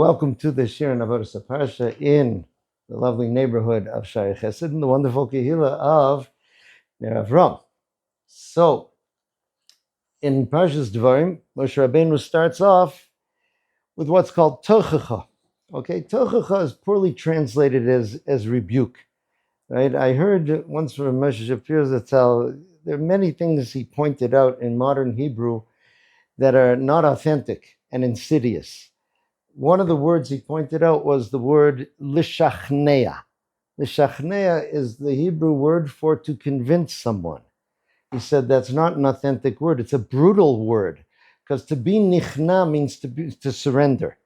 welcome to the Shir and Avodas HaParsha in the lovely neighborhood of Shari Chesed in the wonderful Kehillah of Ner Avram. So, in Parshas Devarim, Moshe Rabbeinu starts off with what's called Tochacha. Okay, Tochacha is poorly translated as rebuke. Right? I heard once from Moshe Shapiro Zatzal, there are many things he pointed out in modern Hebrew that are not authentic and insidious. One of the words he pointed out was the word lishachnea. Lishachnea is the Hebrew word for to convince someone. He said that's not an authentic word. It's a brutal word, because to be nichna means to surrender.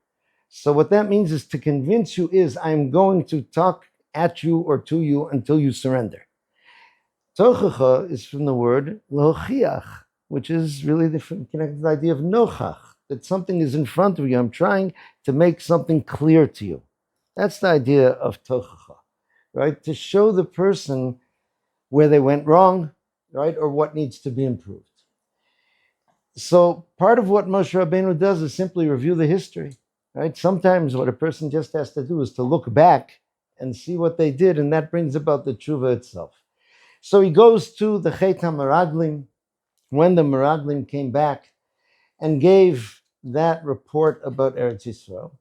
So what that means is to convince you is I'm going to talk at you or to you until you surrender. Tochacha is from the word lochiach, which is really connected to the idea of nochach, that something is in front of you. I'm trying to make something clear to you. That's the idea of tochacha, right? To show the person where they went wrong, right, or what needs to be improved. So part of what Moshe Rabbeinu does is simply review the history, right? Sometimes what a person just has to do is to look back and see what they did, and that brings about the tshuva itself. So he goes to the Chet HaMeraglim, when the Meraglim came back and gave that report about Eretz Yisrael.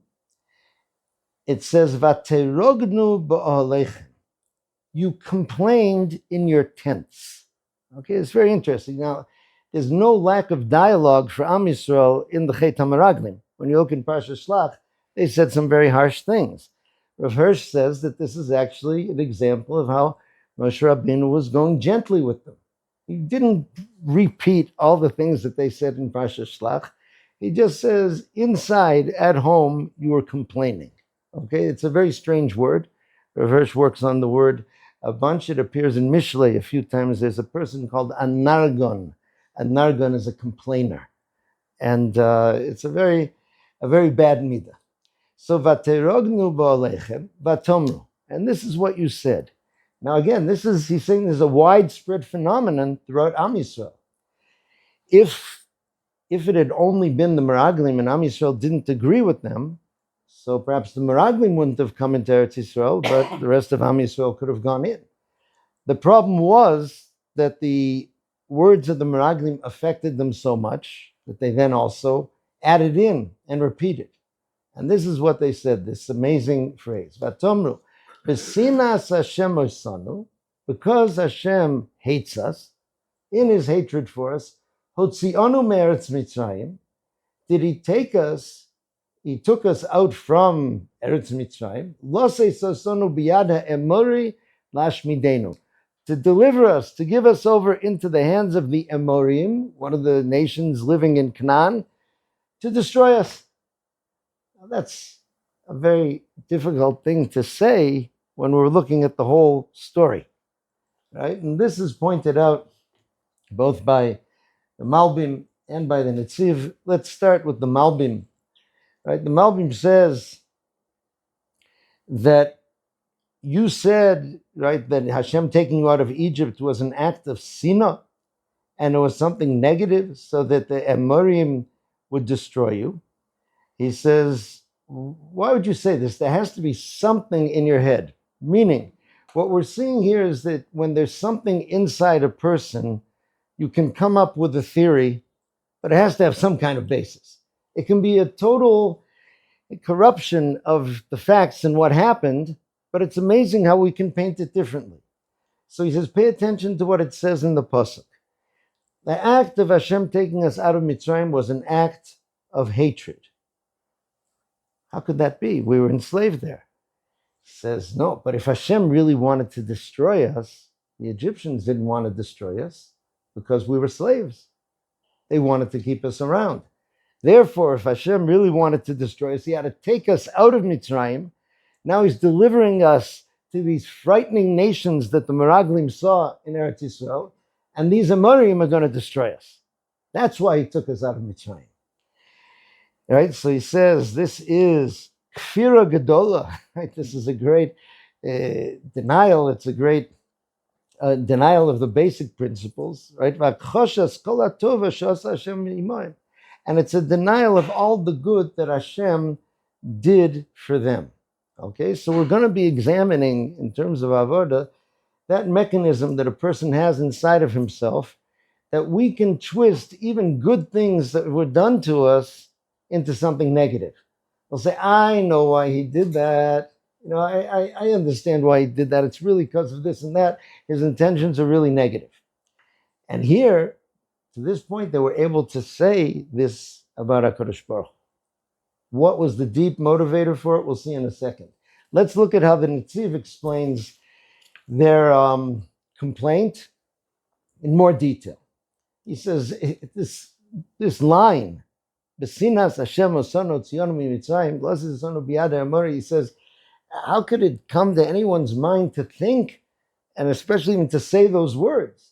It says, "Vaterognu ba'alechem." You complained in your tents. Okay, it's very interesting. Now, there's no lack of dialogue for Am Yisrael in the Chet HaMeraglim. When you look in Parshas Shlach, they said some very harsh things. Rav Hirsch says that this is actually an example of how Moshe Rabbeinu was going gently with them. He didn't repeat all the things that they said in Parshas Shlach. He just says, inside, at home, you were complaining. Okay, it's a very strange word. Rav Hirsch works on the word a bunch. It appears in Mishlei a few times. There's a person called Anargon. Anargon is a complainer. And it's a very bad midah. So, vaterognu ba'alechem vatomru. And this is what you said. Now again, he's saying there's a widespread phenomenon throughout Am Yisrael. If it had only been the Meraglim and Am Yisrael didn't agree with them, so perhaps the Meraglim wouldn't have come into Eretz Yisrael, but the rest of Am Yisrael could have gone in. The problem was that the words of the Meraglim affected them so much that they then also added in and repeated. And this is what they said, this amazing phrase, Vatomru, B'sinas Hashem osanu, because Hashem hates us, in his hatred for us, Hotzionu me'eretz Mitzrayim, did he take us, he took us out from Eretz Mitzrayim, Losei sosonu biyad ha'emori lashmidenu, to deliver us, to give us over into the hands of the Amorim, one of the nations living in Canaan, to destroy us. Now, that's a very difficult thing to say when we're looking at the whole story, right? And this is pointed out both by the Malbim and by the Netziv. Let's start with the Malbim, right? The Malbim says that you said, right, that Hashem taking you out of Egypt was an act of sinah, and it was something negative, so that the Amorim would destroy you. He says, why would you say this? There has to be something in your head. Meaning, what we're seeing here is that when there's something inside a person, you can come up with a theory, but it has to have some kind of basis. It can be a total corruption of the facts and what happened, but it's amazing how we can paint it differently. So he says, pay attention to what it says in the Pasuk. The act of Hashem taking us out of Mitzrayim was an act of hatred. How could that be? We were enslaved there. He says, no, but if Hashem really wanted to destroy us, the Egyptians didn't want to destroy us because we were slaves. They wanted to keep us around. Therefore, if Hashem really wanted to destroy us, he had to take us out of Mitzrayim. Now he's delivering us to these frightening nations that the Meraglim saw in Eretz Yisrael, and these Amorim are going to destroy us. That's why he took us out of Mitzrayim. Right? So he says, this is Kfira Gedola, right? This is a great denial. It's a great denial of the basic principles, right? And it's a denial of all the good that Hashem did for them. Okay, so we're going to be examining, in terms of avoda, that mechanism that a person has inside of himself, that we can twist even good things that were done to us into something negative. We'll say, I know why he did that. I understand why he did that. It's really because of this and that. His intentions are really negative. And here, to this point, they were able to say this about HaKadosh Baruch Hu. What was the deep motivator for it? We'll see in a second. Let's look at how the Netziv explains their complaint in more detail. He says this line, "Besinas Hashem osanu tzionu mimitzrayim, blessed osanu biyad ha'amori." He says, how could it come to anyone's mind to think, and especially even to say those words?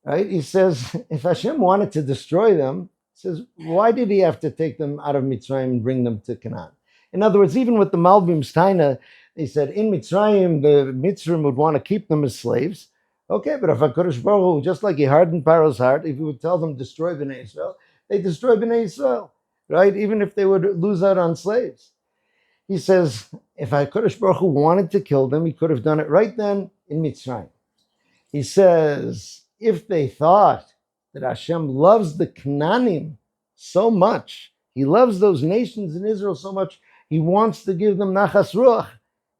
Right? He says, if Hashem wanted to destroy them, he says, why did he have to take them out of Mitzrayim and bring them to Canaan? In other words, even with the Malbim Steina, he said, in Mitzrayim, the Mitzrayim would want to keep them as slaves. Okay, but if HaKadosh Baruch Hu, just like he hardened Pharaoh's heart, if he would tell them destroy Bnei Israel, they destroy Bnei Israel, right? Even if they would lose out on slaves. He says, if HaKadosh Baruch Hu wanted to kill them, he could have done it right then in Mitzrayim. He says, if they thought that Hashem loves the Canaanim so much, he loves those nations in Israel so much, he wants to give them nachas ruach.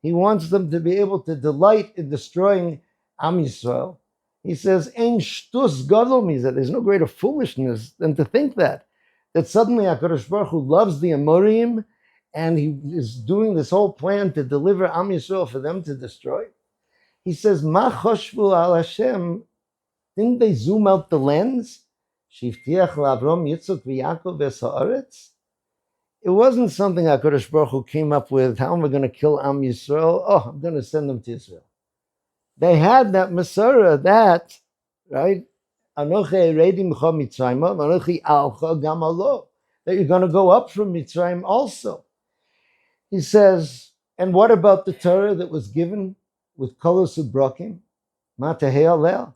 He wants them to be able to delight in destroying Am Yisrael. He says, Ein shtus gadol mizeh. There's no greater foolishness than to think that suddenly HaKadosh Baruch Hu loves the Amorim and he is doing this whole plan to deliver Am Yisrael for them to destroy. He says, Ma choshvu al Hashem. Didn't they zoom out the lens? Shivtiach l'Avram, Yitzchak, v'Yaakov v'Sa'aretz. It wasn't something HaKadosh Baruch Hu came up with. How am I going to kill Am Yisrael? Oh, I'm going to send them to Israel. They had that Masorah, that, right? Anochi eredim m'cha Mitzrayim, anochi alcha gam alo. That you're going to go up from Mitzrayim also. He says, and what about the Torah that was given with kolos ubrakim? Matahei alel.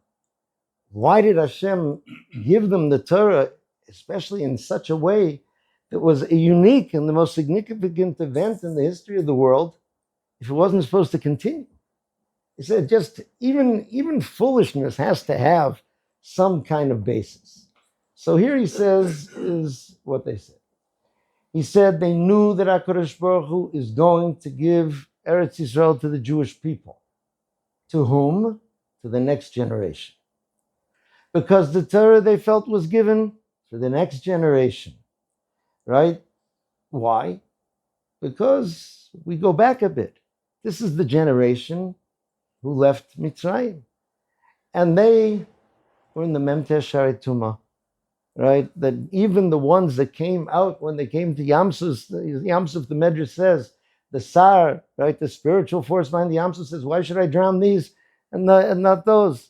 Why did Hashem give them the Torah, especially in such a way that was a unique and the most significant event in the history of the world, if it wasn't supposed to continue? He said, just even foolishness has to have some kind of basis. So here he says is what they said. He said they knew that HaKadosh Baruch Hu is going to give Eretz Yisrael to the Jewish people. To whom? To the next generation. Because the Torah they felt was given for the next generation. Right? Why? Because we go back a bit. This is the generation who left Mitzrayim. And they were in the Memteh Shari Tumah. Right? That even the ones that came out when they came to Yamsuf, the Medrash says, the Sar, right, the spiritual force behind the Yamsuf says, why should I drown these and not those?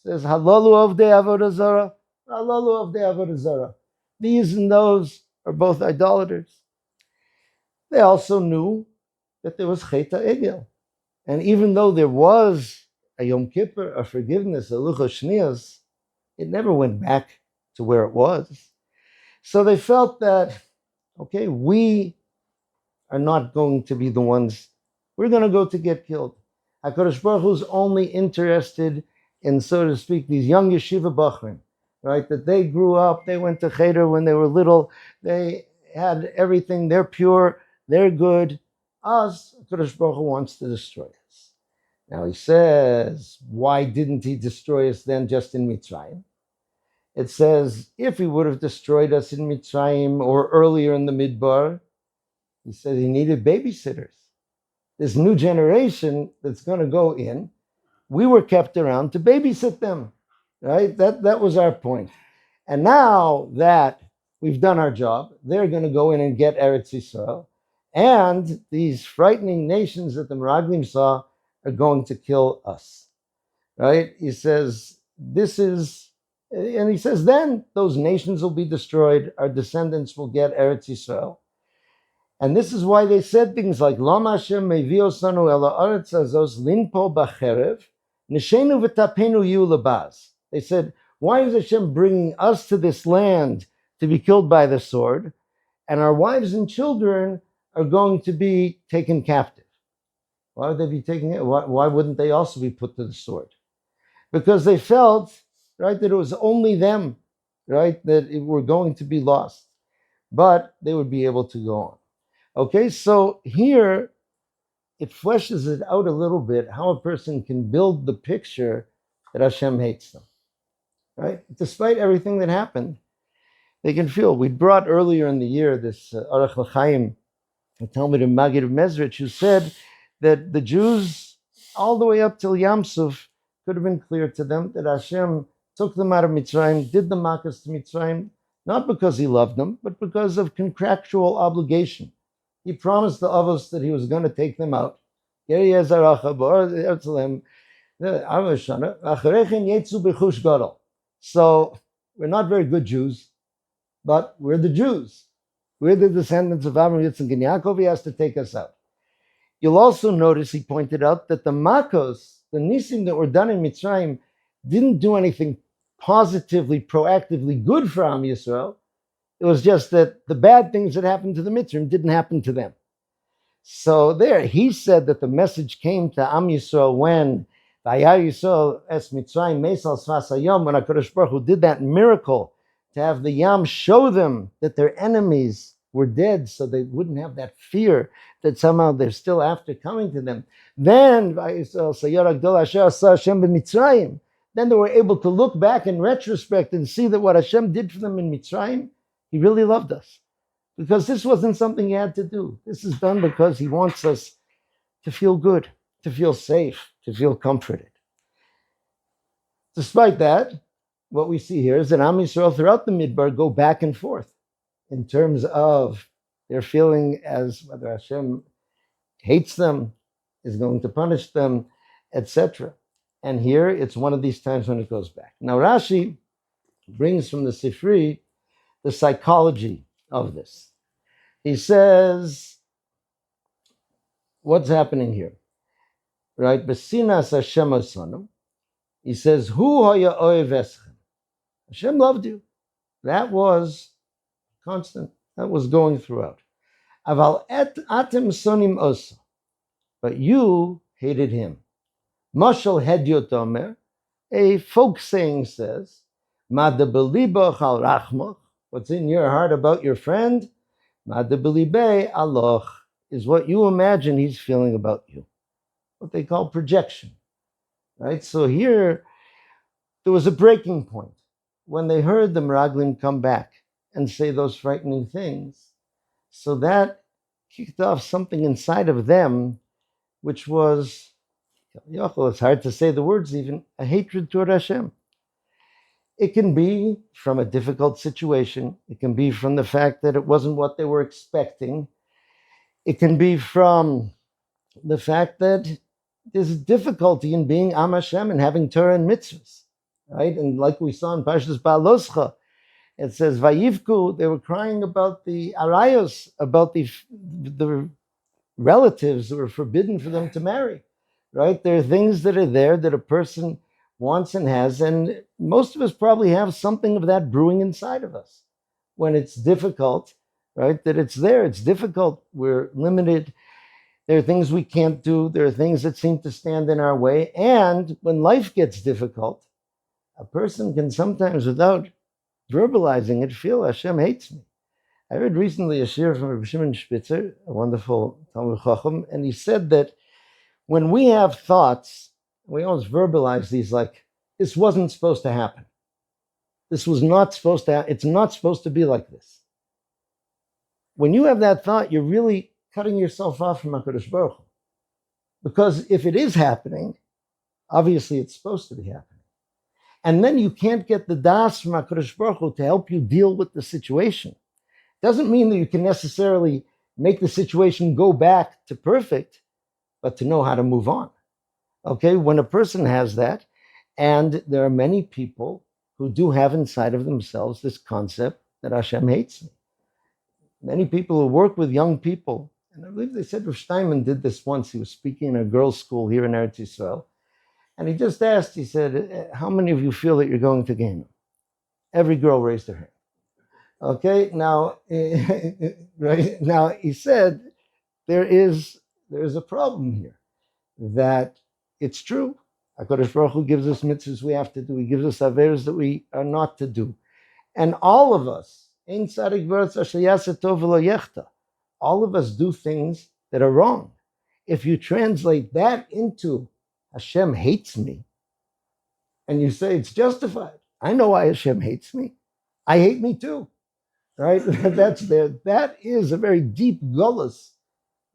It says, Halalu of the Avodah Zarah, Halalu of the Avodah Zarah. These and those are both idolaters. They also knew that there was Cheta Egel. And even though there was a Yom Kippur, a forgiveness, a Luchos Shniyos, it never went back to where it was. So they felt that, okay, we are not going to be the ones, we're going to go to get killed. HaKadosh Baruch Hu is only interested in, so to speak, these young yeshiva bachrim, right? That they grew up, they went to cheder when they were little, they had everything, they're pure, they're good. Us, HaKadosh Baruch Hu wants to destroy us. Now he says, why didn't he destroy us then just in Mitzrayim? It says, if he would have destroyed us in Mitzrayim or earlier in the Midbar, he said he needed babysitters. This new generation that's going to go in, we were kept around to babysit them, right? That was our point. And now that we've done our job, they're going to go in and get Eretz Yisrael. And these frightening nations that the Meraglim saw are going to kill us, right? He says, and he says, then those nations will be destroyed. Our descendants will get Eretz Yisrael. And this is why they said things like, Lama Hashem mevi osanu el haaretz hazos linpo b'cherev, neshenu v'tapenu yu lebaz. They said, why is Hashem bringing us to this land to be killed by the sword? And our wives and children are going to be taken captive. Why would they be taken? Why wouldn't they also be put to the sword? Because they felt, right, that it was only them, right, that were going to be lost, but they would be able to go on. Okay, so here it fleshes it out a little bit how a person can build the picture that Hashem hates them, right? Despite everything that happened, they can feel. We brought earlier in the year this Arach L'Chaim, a Talmud of Magid of Mezrich, who said that the Jews, all the way up till Yam Suf, could have been clear to them that Hashem took them out of Mitzrayim, did the Makas to Mitzrayim, not because he loved them, but because of contractual obligation. He promised the Avodas that he was going to take them out. So we're not very good Jews, but we're the Jews. We're the descendants of Abraham, Yitzchak, and Yaakov. He has to take us out. You'll also notice, he pointed out, that the Makos, the Nisim that were done in Mitzrayim, didn't do anything positively, proactively good for Am Yisrael. It was just that the bad things that happened to the Mitzrayim didn't happen to them. So there, he said that the message came to Am Yisrael when Vayar Yisrael es Mitzrayim Mesal Sfas Hayom, when HaKadosh Baruch Hu did that miracle to have the Yam show them that their enemies were dead, so they wouldn't have that fear that somehow they're still after coming to them. Then then they were able to look back in retrospect and see that what Hashem did for them in Mitzrayim, he really loved us. Because this wasn't something he had to do. This is done because he wants us to feel good, to feel safe, to feel comforted. Despite that, what we see here is that Am Yisrael throughout the Midbar go back and forth in terms of their feeling as whether Hashem hates them, is going to punish them, etc. And here it's one of these times when it goes back. Now Rashi brings from the Sifri the psychology of this. He says, what's happening here? Right? Besinas Hashem osanu. He says, Hu haya oev eschem. Hashem loved you. That was constant. That was going throughout. Aval et atem sonim osa. But you hated him. Mashal hedyot omer. A folk saying says, Ma de belibo chal rachmoch. What's in your heart about your friend? Ma de belibe aloch. Is what you imagine he's feeling about you. What they call projection. Right? So here, there was a breaking point. When they heard the Meraglim come back and say those frightening things, so that kicked off something inside of them, which was, it's hard to say the words even, a hatred toward Hashem. It can be from a difficult situation. It can be from the fact that it wasn't what they were expecting. It can be from the fact that there's difficulty in being Am Hashem and having Torah and mitzvahs. Right? And like we saw in Parshas Ba'aloscha, it says, Vayivku, they were crying about the arayos, about the relatives that were forbidden for them to marry. Right? There are things that are there that a person wants and has, and most of us probably have something of that brewing inside of us. When it's difficult, right, that it's there, it's difficult, we're limited, there are things we can't do, there are things that seem to stand in our way, and when life gets difficult, a person can sometimes, without verbalizing it, feel Hashem hates me. I read recently a shir from Rabbi Shimon Spitzer, a wonderful Talmud Chacham, and he said that when we have thoughts, we always verbalize these like, this wasn't supposed to happen. This was not supposed to happen. It's not supposed to be like this. When you have that thought, you're really cutting yourself off from HaKadosh Baruch Hu. Because if it is happening, obviously it's supposed to be happening. And then you can't get the das from HaKadosh Baruch Hu to help you deal with the situation. Doesn't mean that you can necessarily make the situation go back to perfect, but to know how to move on. Okay, when a person has that, and there are many people who do have inside of themselves this concept that Hashem hates me. Many people who work with young people, and I believe they said Rav Steinman did this once. He was speaking in a girls' school here in Eretz Yisrael. And he just asked, he said, how many of you feel that you're going to Gehenna? Every girl raised her hand. Okay, now, right now he said, there is a problem here, that it's true. HaKadosh Baruch Hu gives us mitzvahs we have to do. He gives us averos that we are not to do. And all of us, ein tzadik v'rotz asher yaseh tov v'lo yechta, all of us do things that are wrong. If you translate that into Hashem hates me, and you say it's justified, I know why Hashem hates me. I hate me too, right? That is a very deep gullus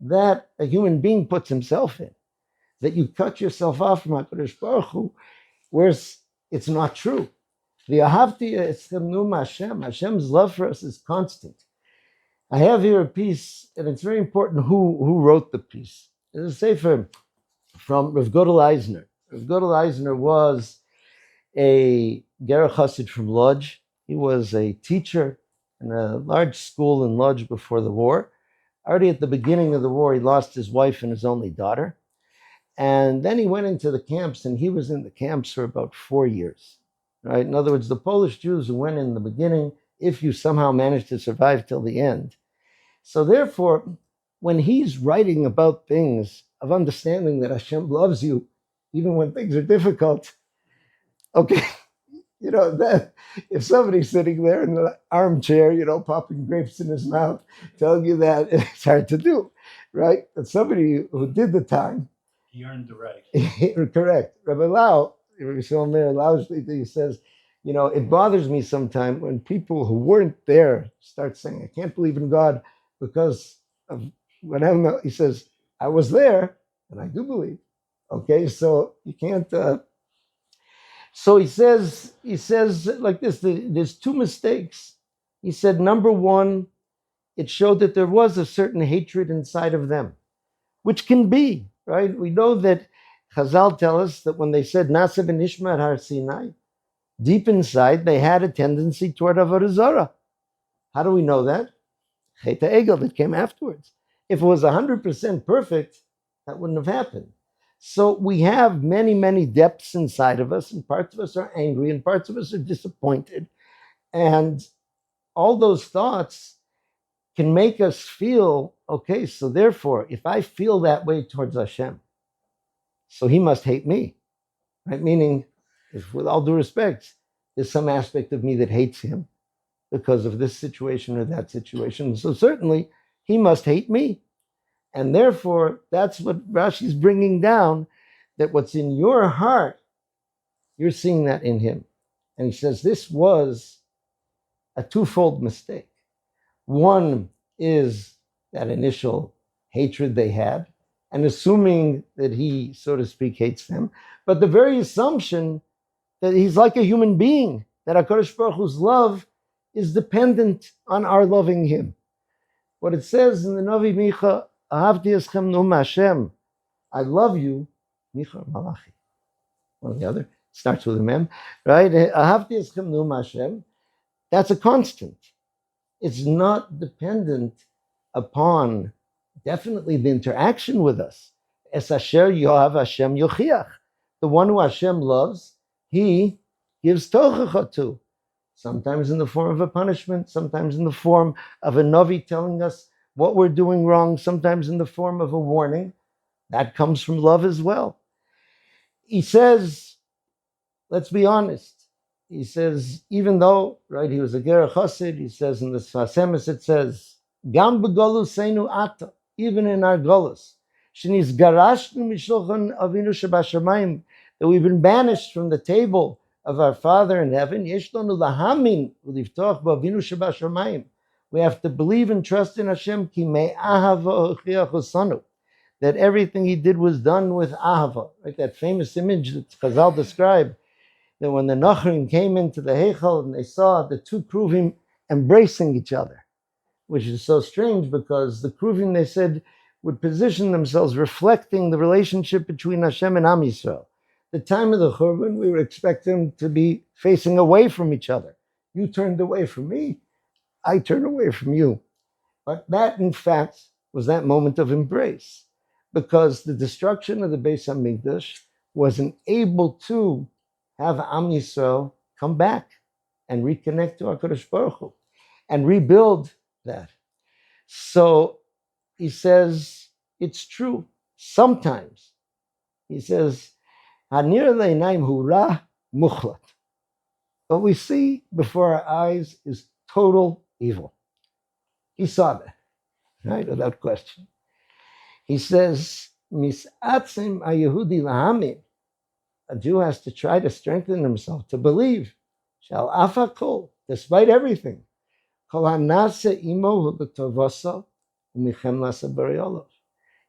that a human being puts himself in, that you cut yourself off from HaKadosh Baruch Hu, whereas it's not true. The ahavti eschem numa Hashem, Hashem's love for us is constant. I have here a piece, and it's very important who wrote the piece. It's a sefer from Rav Gudl Eisner. Rav Gudl Eisner was a Ger Chassid from Lodz. He was a teacher in a large school in Lodz before the war. Already at the beginning of the war, he lost his wife and his only daughter. And then he went into the camps, and he was in the camps for about 4 years. Right? In other words, the Polish Jews who went in the beginning, if you somehow managed to survive till the end. So therefore, when he's writing about things of understanding that Hashem loves you, even when things are difficult, okay, that if somebody's sitting there in the armchair, popping grapes in his mouth, telling you that, it's hard to do, right? But somebody who did the time, he earned the right. Correct. Rabbi Lau, Rabbi Shlomo Lau, he says, it bothers me sometimes when people who weren't there start saying, I can't believe in God because of whatever. He says, I was there and I do believe. Okay, so you can't. So he says like this, there's two mistakes. He said, number one, it showed that there was a certain hatred inside of them, which can be, right? We know that Chazal tell us that when they said Nasa v'nishma at Har Sinai, deep inside they had a tendency toward Avodah Zarah. How do we know that? Chet HaEgel that came afterwards. If it was 100% perfect, that wouldn't have happened. So we have many, many depths inside of us, and parts of us are angry, and parts of us are disappointed. And all those thoughts can make us feel, okay, so therefore, if I feel that way towards Hashem, so he must hate me, right? Meaning, if with all due respect, there's some aspect of me that hates him because of this situation or that situation. So certainly, he must hate me. And therefore, that's what Rashi's bringing down, that what's in your heart, you're seeing that in him. And he says this was a twofold mistake. One is that initial hatred they had, and assuming that he, so to speak, hates them, but the very assumption that he's like a human being, that HaKadosh Baruch Hu's love is dependent on our loving him. What it says in the Navi Micha, Ahavti eschem numa Hashem, I love you, Micha Malachi, one or the other, starts with a mem, right? Ahavti eschem numa Hashem, that's a constant. It's not dependent upon definitely the interaction with us. Es asher yohav Hashem yochiach. The one who Hashem loves, he gives tochacha to. Sometimes in the form of a punishment, sometimes in the form of a Navi telling us what we're doing wrong, sometimes in the form of a warning. That comes from love as well. He says, let's be honest. He says, even though, right, he was a Ger Chassid, he says in the Sfas Emes, it says, Gam b'goluseinu ata, even in our golus, shenis garashnu mishulchan avinu shebashamayim, that we've been banished from the table of our Father in heaven. Yeshlanu lahamin u'liftoch b'avinu shebashamayim. We have to believe and trust in Hashem, ki me'ahava uchiach osanu, that everything he did was done with ahava, like that famous image that Chazal described, that when the Nachrim came into the Heichal and they saw the two Kruvim embracing each other, which is so strange because the Kruvim, they said, would position themselves reflecting the relationship between Hashem and Am Yisrael. The time of the Churban, we would expect them to be facing away from each other. You turned away from me, I turned away from you. But that, in fact, was that moment of embrace, because the destruction of the Beis HaMikdash wasn't able to have Am Yisrael come back and reconnect to HaKadosh Baruch Hu and rebuild that. So he says, it's true. Sometimes, he says, Hanir le'inaim hura muchlat. What we see before our eyes is total evil. He saw that, right, without question. He says, Misatzim ayehudi lahamim. A Jew has to try to strengthen himself, to believe. Shal afakol, despite everything. Kol hanase imo hu'letovasa u'michem lasa bariolov,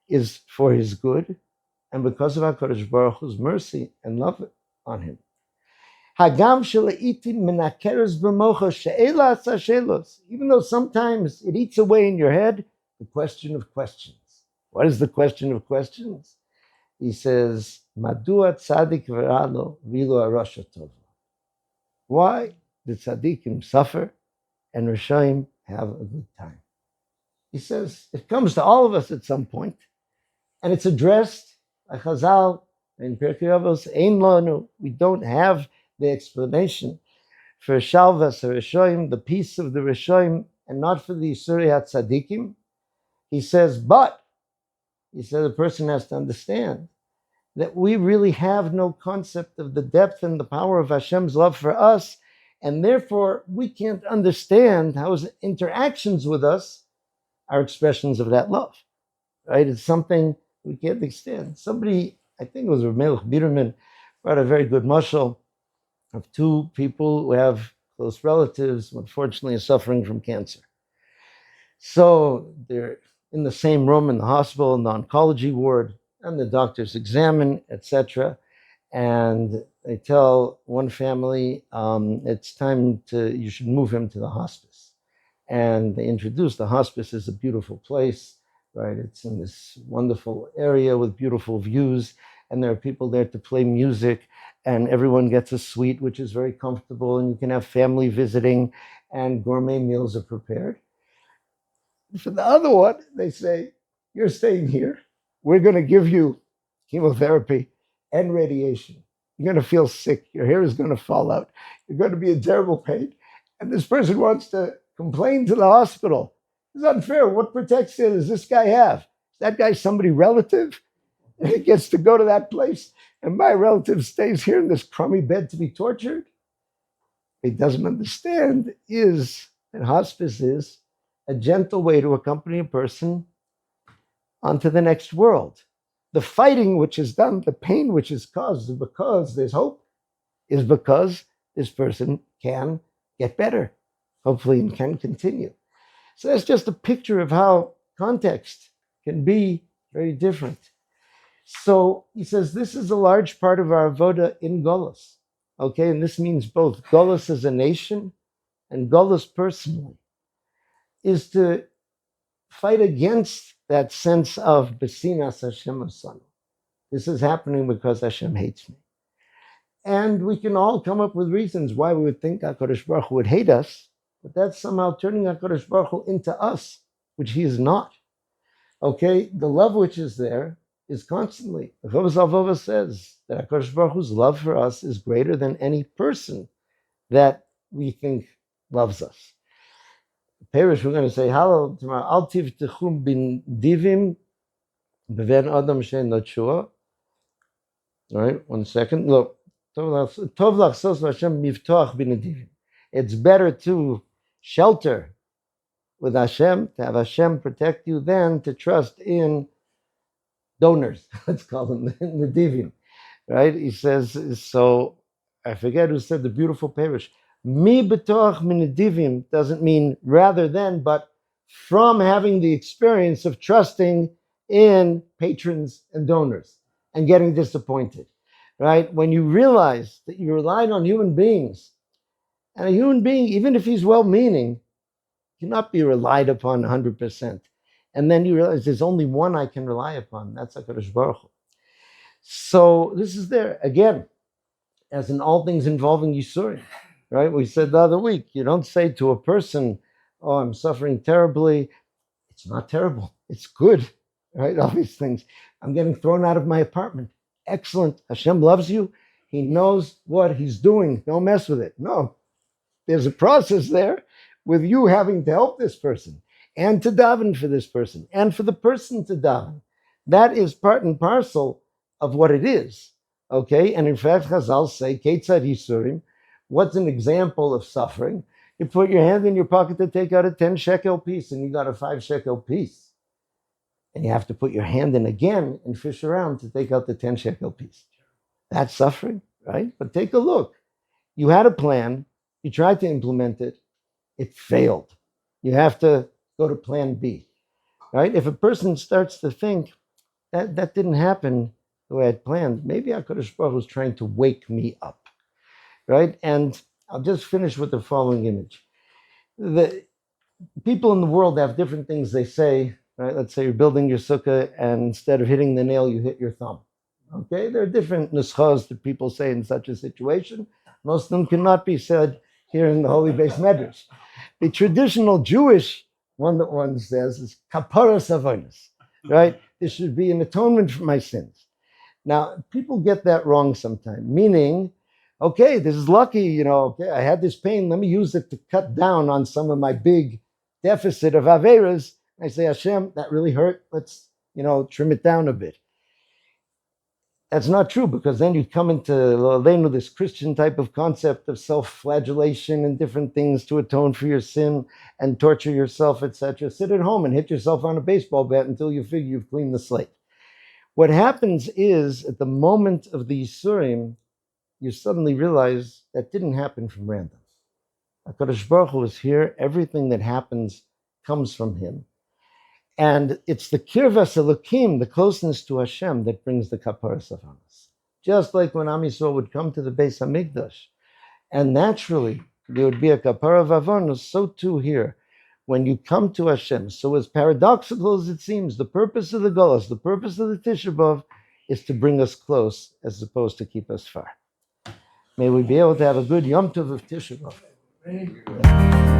is for his good, and because of HaKadosh Baruch Hu's mercy and love on him. Hagam shele'itim menakeres b'mocha she'ela atzashelos. Even though sometimes it eats away in your head, the question of questions. What is the question of questions? He says, Madua tzadik v'ralo v'lo arasha tova. Why did tzaddikim suffer and Rishonim have a good time? He says, it comes to all of us at some point, and it's addressed by Chazal in Pirkei Avos, Ein lanu. We don't have the explanation for Shalvas HaRishonim, the peace of the Rishonim, and not for the Yisuri HaTzadikim. He says, but, he says, a person has to understand that we really have no concept of the depth and the power of Hashem's love for us, and therefore we can't understand how his interactions with us are expressions of that love, right? It's something we can't understand. Somebody, I think it was Rav Melech Biderman, brought a very good mashal of two people who have close relatives who unfortunately are suffering from cancer. So they're in the same room in the hospital, in the oncology ward, and the doctors examine, etc. And they tell one family, it's time you should move him to the hospice. And they introduce the hospice as a beautiful place, right? It's in this wonderful area with beautiful views, and there are people there to play music, and everyone gets a suite, which is very comfortable, and you can have family visiting, and gourmet meals are prepared. For the other one, they say, you're staying here. We're going to give you chemotherapy and radiation. You're going to feel sick. Your hair is going to fall out. You're going to be in terrible pain. And this person wants to complain to the hospital. It's unfair. What protection does this guy have? Is that guy somebody relative? And he gets to go to that place, and my relative stays here in this crummy bed to be tortured? What he doesn't understand is that hospice is a gentle way to accompany a person onto the next world. The fighting which is done, the pain which is caused is because there's hope, is because this person can get better, hopefully, and can continue. So that's just a picture of how context can be very different. So he says this is a large part of our avoda in Golus. Okay, and this means both Golus as a nation and Golus personally, is to fight against that sense of Besinas Hashem Asanu. This is happening because Hashem hates me. And we can all come up with reasons why we would think HaKadosh Baruch Hu would hate us, but that's somehow turning HaKadosh Baruch Hu into us, which he is not. Okay, the love which is there is constantly. The Chovos HaLevavos says that HaKadosh Baruch Hu's love for us is greater than any person that we think loves us. Perish, we're going to say, "Hello, tomorrow. Al tivtechum bin divim beven adam shein lachua." All right, 1 second. Look, tov lachsos v'Hashem mivtoach bin divim. It's better to shelter with Hashem, to have Hashem protect you, than to trust in donors. Let's call them the divim, right? He says so. I forget who said the beautiful perish. Mi betoach min divim doesn't mean rather than, but from having the experience of trusting in patrons and donors and getting disappointed, right? When you realize that you relied on human beings, and a human being, even if he's well-meaning, cannot be relied upon 100%. And then you realize there's only one I can rely upon. That's HaKadosh Baruch Hu. So this is there, again, as in all things involving Yisurim. Right? We said the other week, you don't say to a person, oh, I'm suffering terribly. It's not terrible. It's good. Right? All these things. I'm getting thrown out of my apartment. Excellent. Hashem loves you. He knows what he's doing. Don't mess with it. No. There's a process there with you having to help this person. and to daven for this person, and for the person to daven. That is part and parcel of what it is. Okay, and in fact, Chazal say, Ketzad Yisurim, what's an example of suffering? You put your hand in your pocket to take out a 10 shekel piece, and you got a 5 shekel piece. And you have to put your hand in again and fish around to take out the 10 shekel piece. That's suffering, right? But take a look. You had a plan, you tried to implement it, it failed. You have to go to plan B, right? If a person starts to think, that didn't happen the way I had planned, maybe HaKadosh Baruch Hu was trying to wake me up, right? And I'll just finish with the following image. The people in the world have different things they say, right? Let's say you're building your sukkah, and instead of hitting the nail, you hit your thumb. Okay, there are different nuschos that people say in such a situation. Most of them cannot be said here in the Holy Beis Medrash. The traditional Jewish one that one says is kaparas avonos, right? This should be an atonement for my sins. Now, people get that wrong sometimes, meaning, okay, this is lucky, okay, I had this pain, let me use it to cut down on some of my big deficit of averas. I say, Hashem, that really hurt, let's, trim it down a bit. That's not true, because then you come into this Christian type of concept of self-flagellation and different things to atone for your sin and torture yourself, etc. Sit at home and hit yourself on a baseball bat until you figure you've cleaned the slate. What happens is, at the moment of the Yisurim, you suddenly realize that didn't happen from random. HaKadosh Baruch Hu is here. Everything that happens comes from him. And it's the kirvas elokim, the closeness to Hashem, that brings the kaparas avonos. Just like when Am Yisrael would come to the Beis Hamikdash, and naturally there would be a kapara of avonos, so too here. When you come to Hashem, so as paradoxical as it seems, the purpose of the Golos, the purpose of the Tisha B'Av, is to bring us close as opposed to keep us far. May we be able to have a good Yom Tov of Tisha B'Av.